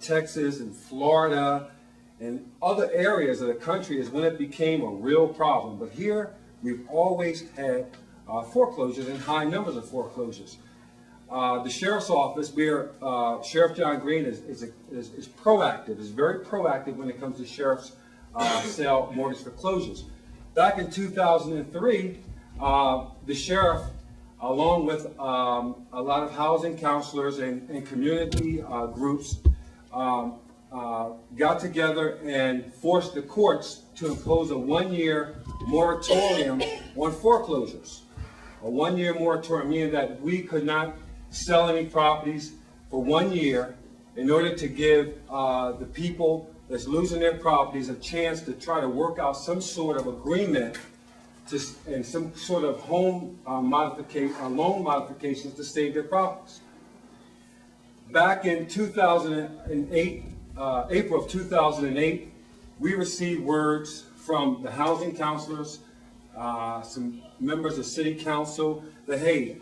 Texas and Florida and other areas of the country is when it became a real problem. But here, we've always had foreclosures and high numbers of foreclosures. The sheriff's office, Sheriff John Green is proactive, is very proactive when it comes to sheriff's sale mortgage foreclosures. Back in 2003, the sheriff, along with a lot of housing counselors and community groups, got together and forced the courts to impose a one-year moratorium on foreclosures. A one-year moratorium, meaning that we could not sell any properties for 1 year in order to give the people that's losing their properties a chance to try to work out some sort of agreement and some sort of home loan modifications to save their properties. Back in 2008, April of 2008, we received words from the housing counselors, some members of city council, that hey,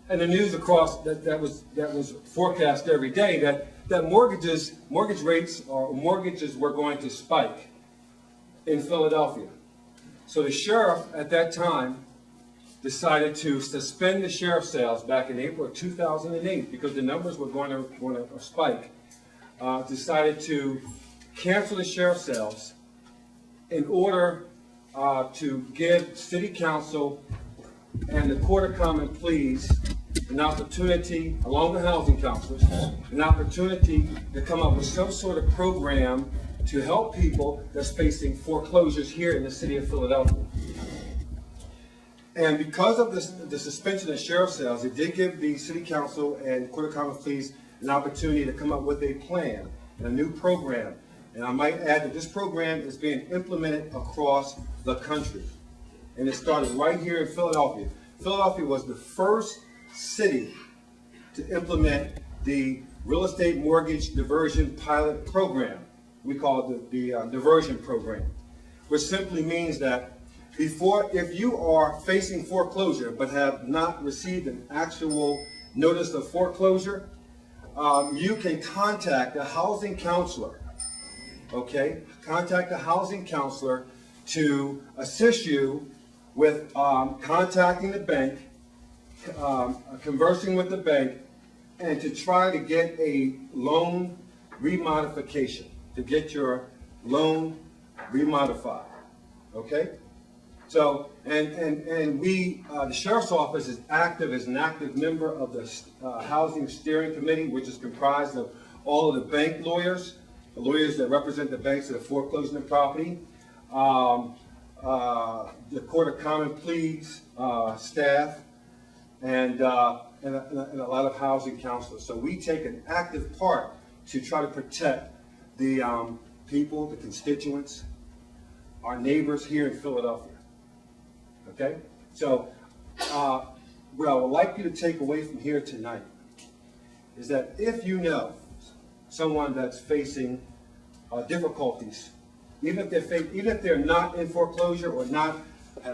and the news across that was forecast every day that mortgage rates or mortgages were going to spike in Philadelphia. So the sheriff at that time decided to suspend the sheriff sales back in April of 2008 because the numbers were going to spike. Decided to cancel the sheriff sales in order to give city council and the Court of Common Pleas an opportunity, along with housing counselors, an opportunity to come up with some sort of program to help people that's facing foreclosures here in the city of Philadelphia. And because of the suspension of sheriff sales, it did give the city council and Court of Common Pleas an opportunity to come up with a plan and a new program. And I might add that this program is being implemented across the country. And it started right here in Philadelphia. Philadelphia was the first city to implement the real estate mortgage diversion pilot program. We call it the diversion program, which simply means that if you are facing foreclosure but have not received an actual notice of foreclosure, you can contact a housing counselor. Okay, contact a housing counselor to assist you with contacting the bank, conversing with the bank, and to try to get a loan remodification, to get your loan remodified. Okay? So, and we, the Sheriff's Office is active as an active member of the Housing Steering Committee, which is comprised of all of the bank lawyers, the lawyers that represent the banks that are foreclosing the property, the Court of Common Pleas staff, and a lot of housing counselors. So we take an active part to try to protect the people, the constituents, our neighbors here in Philadelphia. Okay? So what I would like you to take away from here tonight is that if you know someone that's facing difficulties, even if they're not in foreclosure or have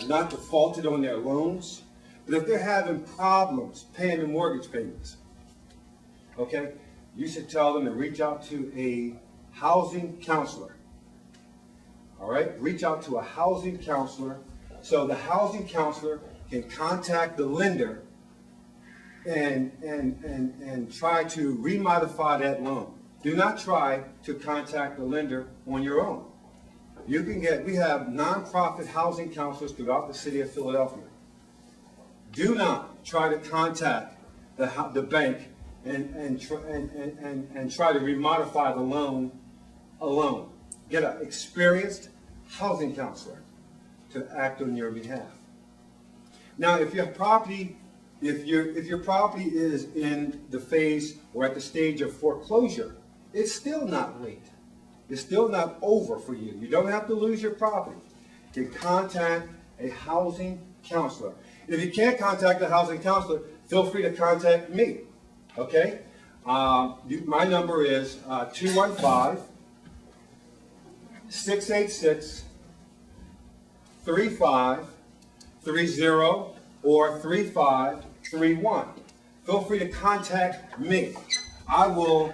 not defaulted on their loans, but if they're having problems paying the mortgage payments, okay, you should tell them to reach out to a housing counselor. All right? Reach out to a housing counselor so the housing counselor can contact the lender and try to remodify that loan. Do not try to contact the lender on your own. We have nonprofit housing counselors throughout the city of Philadelphia. Do not try to contact the bank and try to remodify the loan alone. Get an experienced housing counselor to act on your behalf. Now, if your property is in the phase or at the stage of foreclosure, it's still not late. It's still not over for you. You don't have to lose your property. You can contact a housing counselor. If you can't contact a housing counselor, feel free to contact me. Okay? My number is 215-686-3530 or 3531. Feel free to contact me. I will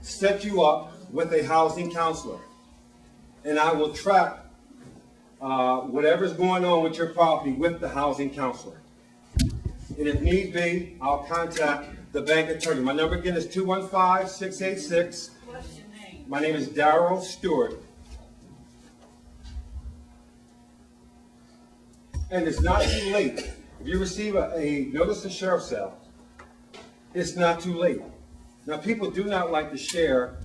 set you up with a housing counselor, and I will track whatever's going on with your property with the housing counselor. And if need be, I'll contact the bank attorney. My number again is 215-686. What's your name? My name is Darrell Stewart. And it's not too late. If you receive a notice of sheriff's sale, it's not too late. Now, people do not like to share